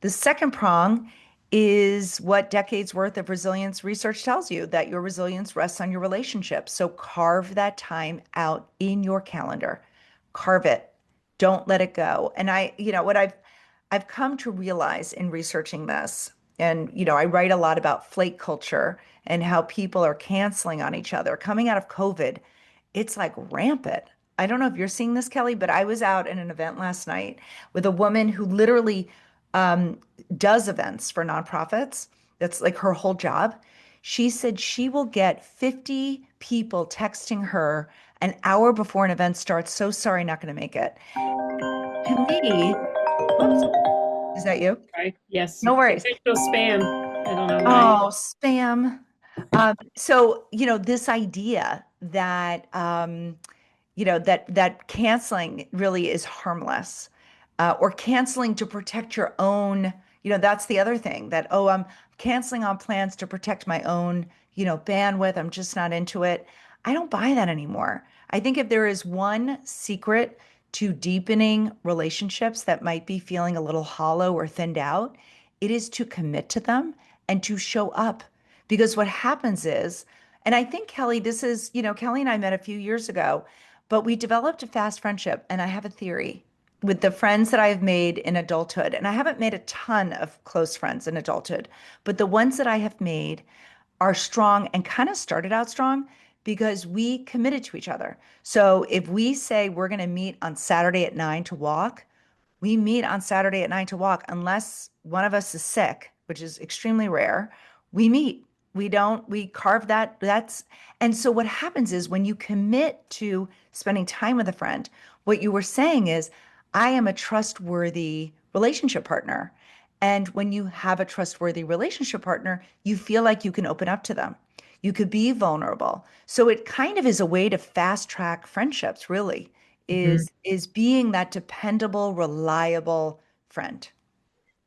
The second prong is what decades worth of resilience research tells you that your resilience rests on your relationships. So carve that time out in your calendar. Carve it. Don't let it go. And what I've I've come to realize in researching this, and I write a lot about flake culture and how people are canceling on each other. Coming out of COVID, it's like rampant. I don't know if you're seeing this, Kelly, but I was out at an event last night with a woman who literally um, does events for nonprofits. That's like her whole job. She said she will get 50 people texting her an hour before an event starts. So sorry, not going to make it. To me, whoops, is that you? Right? Yes. No worries. Potential spam. I don't know why. Oh, spam. So, this idea that that canceling really is harmless, or canceling to protect your own, that's the other thing that, oh, I'm canceling on plans to protect my own, bandwidth. I'm just not into it. I don't buy that anymore. I think if there is one secret to deepening relationships that might be feeling a little hollow or thinned out, it is to commit to them and to show up. Because what happens is, and I think Kelly, this is, Kelly and I met a few years ago, but we developed a fast friendship. And I have a theory with the friends that I've made in adulthood. And I haven't made a ton of close friends in adulthood, but the ones that I have made are strong and kind of started out strong because we committed to each other. So if we say we're going to meet on Saturday at 9 to walk, we meet on Saturday at 9 to walk, unless one of us is sick, which is extremely rare. We meet. We don't, we carve that. And so what happens is when you commit to spending time with a friend, what you were saying is, I am a trustworthy relationship partner. And when you have a trustworthy relationship partner, you feel like you can open up to them. You could be vulnerable. So it kind of is a way to fast track friendships, really, Mhm. is being that dependable, reliable friend.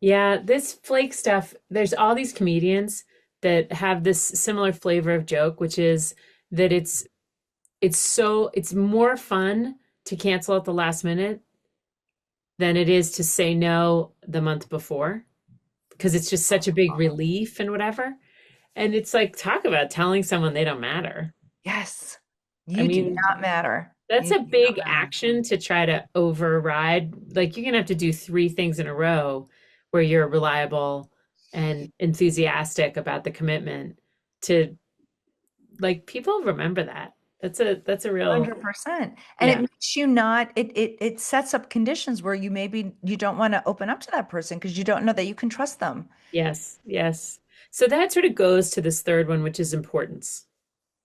Yeah, this flake stuff, there's all these comedians that have this similar flavor of joke, which is that it's more fun to cancel at the last minute than it is to say no the month before because it's just such a big relief and whatever. And it's like talk about telling someone they don't matter. Yes, I you do mean, not matter. that's You a do not big matter. action to try to override. Like you're gonna have to do three things in a row where you're reliable and enthusiastic about the commitment to like people remember that. That's a real 100%. And it yeah. makes you not, it sets up conditions where you don't want to open up to that person because you don't know that you can trust them. Yes, yes. So that sort of goes to this third one, which is importance,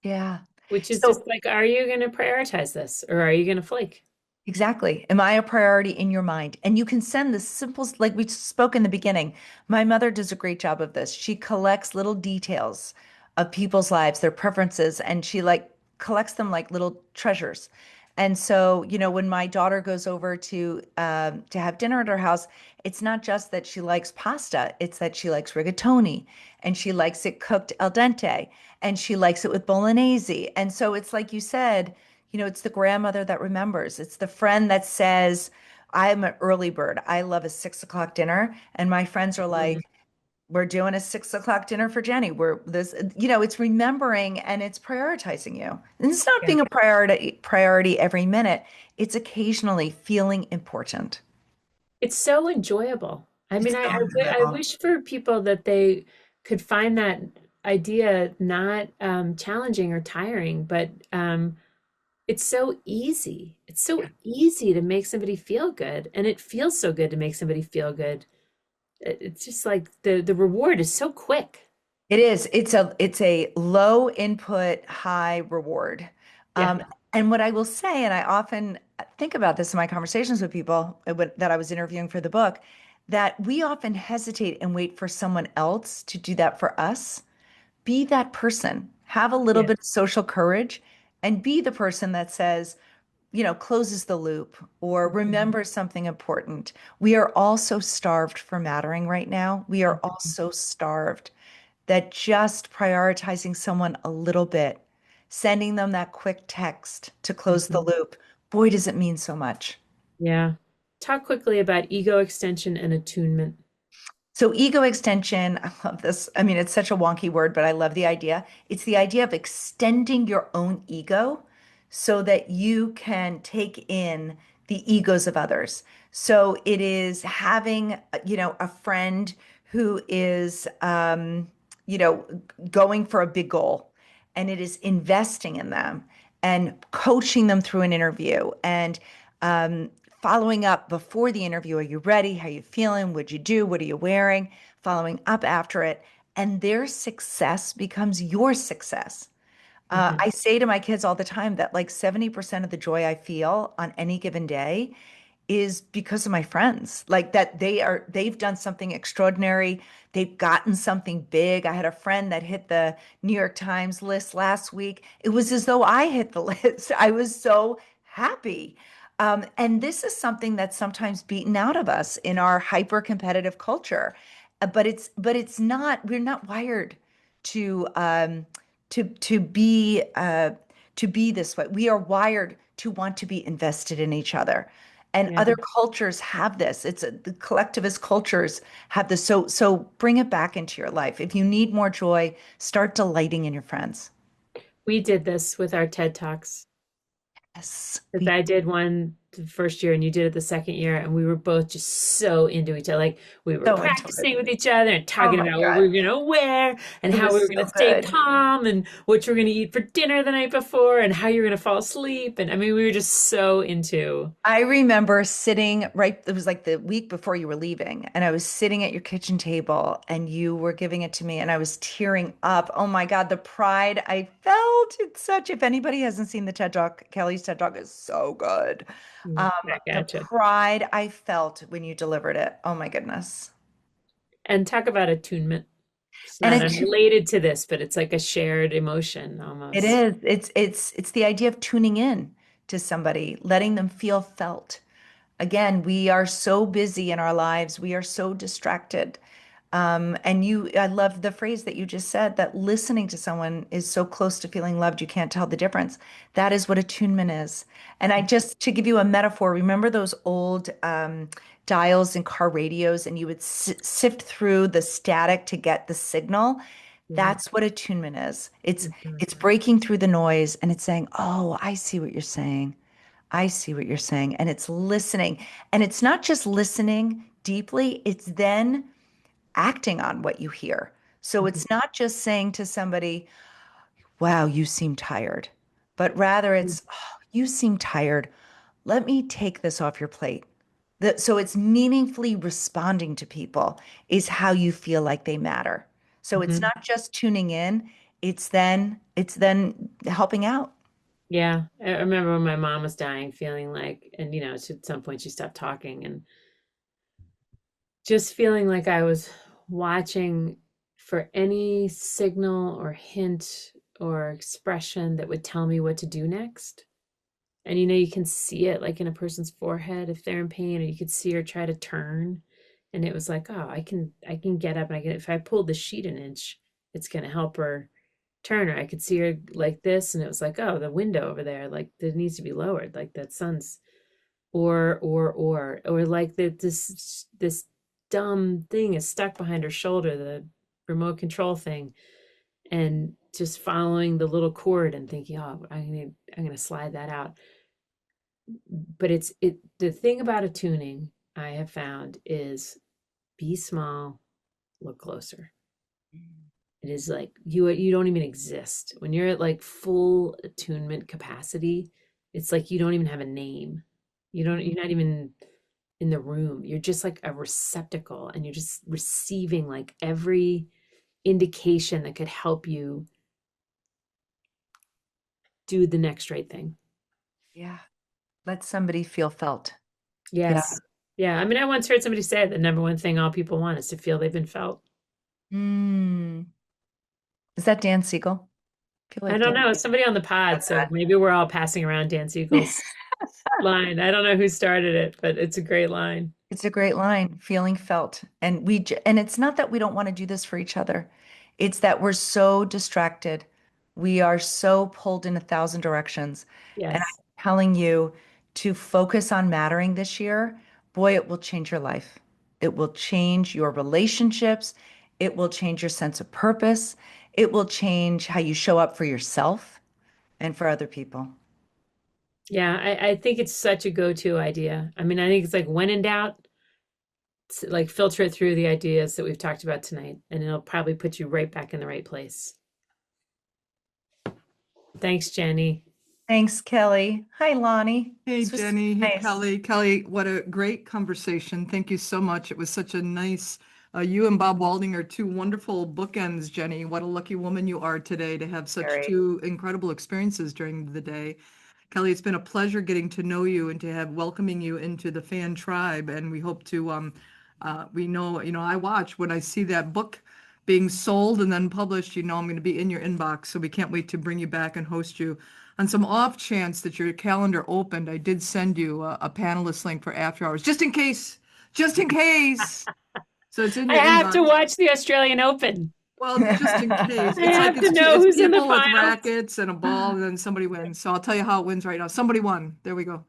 Yeah. which is just So like, are you going to prioritize this or are you going to flake? exactly. Am I a priority in your mind? And you can send the simplest, like we spoke in the beginning. My mother does a great job of this. She collects little details of people's lives, their preferences, and she like collects them like little treasures. And so, when my daughter goes over to have dinner at her house, it's not just that she likes pasta, it's that she likes rigatoni and she likes it cooked al dente and she likes it with bolognese. And so it's like you said, it's the grandmother that remembers. It's the friend that says, I'm an early bird. I love a 6 o'clock dinner. And my friends are Mhm. like, we're doing a 6 o'clock dinner for Jenny. We're this, it's remembering and it's prioritizing you. And it's not Yeah. being a priority every minute. It's occasionally feeling important. It's so enjoyable. I mean, It's so I enjoyable. wish for people that they could find that idea not challenging or tiring, but it's so easy. It's so easy to make somebody feel good, and it feels so good to make somebody feel good. It's just like the reward is so quick. It is. It's a low input, high reward. Yeah. And what I will say, and I often think about this in my conversations with people that I was interviewing for the book, that we often hesitate and wait for someone else to do that for us. Be that person. Have a little Yeah. bit of social courage and be the person that says, closes the loop or remembers something important. We are all so starved for mattering right now. We are all so starved that just prioritizing someone a little bit, sending them that quick text to close the Mhm. loop, boy, does it mean so much. Yeah. Talk quickly about ego extension and attunement. So, ego extension, I love this. I mean, it's such a wonky word, but I love the idea. It's the idea of extending your own ego so that you can take in the egos of others. So it is having, a friend who is, you know, going for a big goal, and it is investing in them and coaching them through an interview and um, following up before the interview. Are you ready? How you feeling? What'd you do? What are you wearing? Following up after it. And their success becomes your success. Mhm. I say to my kids all the time that like 70% of the joy I feel on any given day is because of my friends. Like that they've done something extraordinary. They've gotten something big. I had a friend that hit the New York Times list last week. It was as though I hit the list. I was so happy. And this is something that's sometimes beaten out of us in our hyper competitive culture. But it's not, we're not wired to to be this way. We are wired to want to be invested in each other. And Yeah. other cultures have this. The collectivist cultures have this. So bring it back into your life. If you need more joy, start delighting in your friends. We did this with our TED Talks. Yes, Because we I did one the first year and you did it the second year, and we were both just so into each other. Like we were so into it. practicing with each other and Oh talking my about what we God. were going to wear and It how we were was going so to stay good. calm and what you were going to eat for dinner the night before and how you were going to fall asleep. And I mean, we were just so into. I remember sitting right, it was like the week before you were leaving, and I was sitting at your kitchen table and you were giving it to me, and I was tearing up. Oh my God, the pride I felt. It's such, if anybody hasn't seen the TED Talk, Kelly's TED Talk is so good. Um, I the gotcha. pride I felt when you delivered it. Oh my goodness. And talk about attunement. It's And not it unrelated to this, but it's like a shared emotion it almost. is. It's the idea of tuning in to somebody, letting them feel felt. Again, we are so busy in our lives. We are so distracted. I love the phrase that you just said, that listening to someone is so close to feeling loved, you can't tell the difference. That is what attunement is. And to give you a metaphor, remember those old dials in car radios, and you would sift through the static to get the signal? Yeah. That's what attunement is. Mhm. It's breaking through the noise and it's saying, "Oh, I see what you're saying. I see what you're saying." And it's listening. And it's not just listening deeply, it's then acting on what you hear. So Mhm. it's not just saying to somebody, "Wow, you seem tired," but rather it's, "Oh, you seem tired. Let me take this off your plate." So it's meaningfully responding to people is how you feel like they matter. So it's Mhm. not just tuning in, it's then helping out. Yeah, I remember when my mom was dying, feeling like, and at some point she stopped talking, and just feeling like I was watching for any signal or hint or expression that would tell me what to do next. And you can see it like in a person's forehead if they're in pain, or you could see her try to turn. And it was like, oh, I can get up and if I pulled the sheet an inch, it's gonna help her turn. Or I could see her like this, and it was like, oh, the window over there, like that needs to be lowered, like that sun's or like that this dumb thing is stuck behind her shoulder, the remote control thing, and just following the little cord and thinking, oh, I'm gonna slide that out. But the thing about attuning I have found is be small, look closer. It is like you don't even exist when you're at like full attunement capacity. It's like you don't even have a name. You're not even in the room. You're just like a receptacle, and you're just receiving like every indication that could help you do the next right thing. Yeah. Let somebody feel felt. Yeah. Yes. Yeah. I mean, I once heard somebody say the number one thing all people want is to feel they've been felt. Mm. Is that Dan Siegel? I feel I like don't Dan know. Somebody on the pod, said so maybe we're all passing around Dan that. Siegel's line. I don't know who started it, but it's a great line. It's a great line, feeling felt. And it's not that we don't want to do this for each other. It's that we're so distracted. We are so pulled in a thousand directions. And Yes. I'm telling you to focus on mattering this year. Boy, it will change your life. It will change your relationships. It will change your sense of purpose. It will change how you show up for yourself and for other people. Yeah, I think it's such a go-to idea. I mean, I think it's like when in doubt, like filter it through the ideas that we've talked about tonight, and it'll probably put you right back in the right place. Thanks, Jenny. Thanks, Kelly. Hi, Lonnie. Hey, This was Jenny. Hey, nice. Kelly. Kelly, what a great conversation. Thank you so much. It was such a nice, you and Bob Walding are two wonderful bookends, Jenny. What a lucky woman you are today to have such Very. two incredible experiences during the day. Kelly, it's been a pleasure getting to know you and to have welcoming you into the fan tribe. And we hope to, we know, I watch when I see that book being sold and then published, I'm going to be in your inbox. So we can't wait to bring you back and host you. On some off chance that your calendar opened, I did send you a panelist link for after hours, just in case, just in case. So it's in I your have to inbox. watch the Australian Open. Well, just in case. I It's like have to know it's who's in the people with finals. rackets and a ball, and then somebody wins. So I'll tell you how it wins right now. Somebody won. There we go.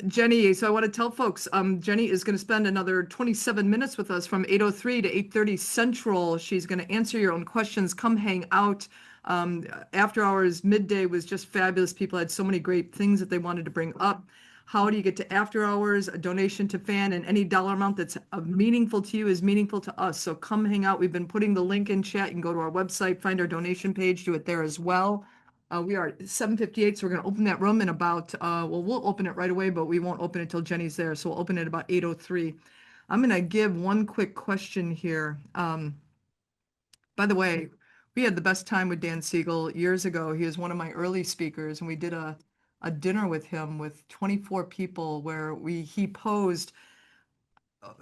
Jenny, so I want to tell folks, Jenny is going to spend another 27 minutes with us from 8:03 to 8:30 Central. She's going to answer your own questions. Come hang out. After hours, midday was just fabulous. People had so many great things that they wanted to bring up. How do you get to after hours? A donation to FAN, and any dollar amount that's meaningful to you is meaningful to us. So come hang out. We've been putting the link in chat. You can go to our website, find our donation page, do it there as well. We are at 7:58, so we're going to open that room in about, well, we'll open it right away, but we won't open it till Jenny's there. So we'll open it about 8:03. I'm going to give one quick question here. By the way, we had the best time with Dan Siegel years ago. He was one of my early speakers, and we did a dinner with him with 24 people where he posed.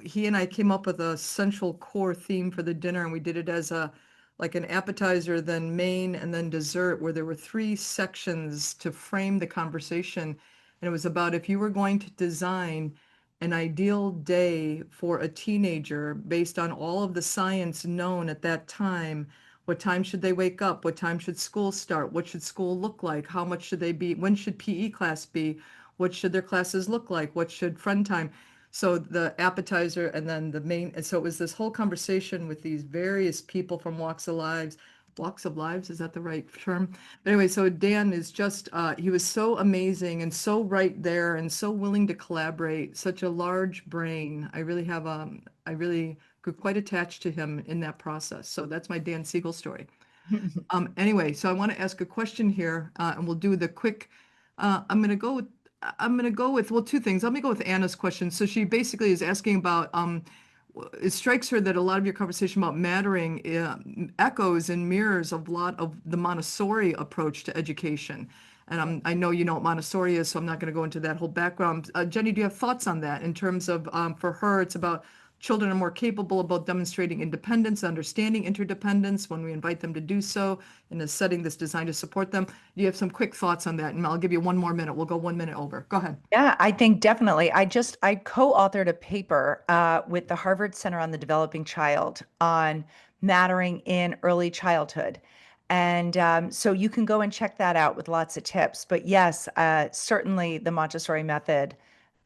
He and I came up with a central core theme for the dinner, and we did it as like an appetizer, then main, and then dessert, where there were three sections to frame the conversation. And it was about if you were going to design an ideal day for a teenager based on all of the science known at that time. What time should they wake up? What time should school start? What should school look like? How much should they be? When should PE class be? What should their classes look like? What should friend time? So the appetizer and then the main, and so it was this whole conversation with these various people from walks of lives, is that the right term? But anyway, so Dan is just, he was so amazing and so right there and so willing to collaborate, such a large brain. I really grew quite attached to him in that process. So that's my Dan Siegel story. Anyway, so I want to ask a question here, and we'll do the quick, I'm going to go with, well, two things. Let me go with Anna's question. So she basically is asking about, it strikes her that a lot of your conversation about mattering echoes and mirrors of a lot of the Montessori approach to education. And I know you know what Montessori is, so I'm not going to go into that whole background. Jenny, do you have thoughts on that in terms of, for her, it's about children are more capable about demonstrating independence, understanding interdependence when we invite them to do so in a setting that's designed to support them. Do you have some quick thoughts on that? And I'll give you one more minute. We'll go 1 minute over. Go ahead. Yeah, I think definitely. I co-authored a paper with the Harvard Center on the Developing Child on mattering in early childhood. And so you can go and check that out with lots of tips. But yes, certainly the Montessori method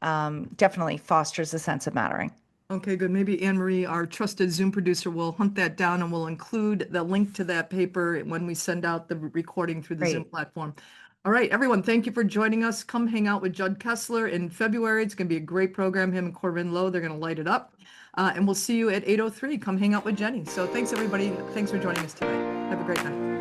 definitely fosters a sense of mattering. Okay, good. Maybe Anne Marie, our trusted Zoom producer, will hunt that down and we'll include the link to that paper when we send out the recording through the Zoom Great. platform. All right, everyone, thank you for joining us. Come hang out with Judd Kessler in February. It's going to be a great program. Him and Corrigan Lowe, they're going to light it up. And we'll see you at 8:03. Come hang out with Jenny. So thanks, everybody. Thanks for joining us tonight. Have a great night.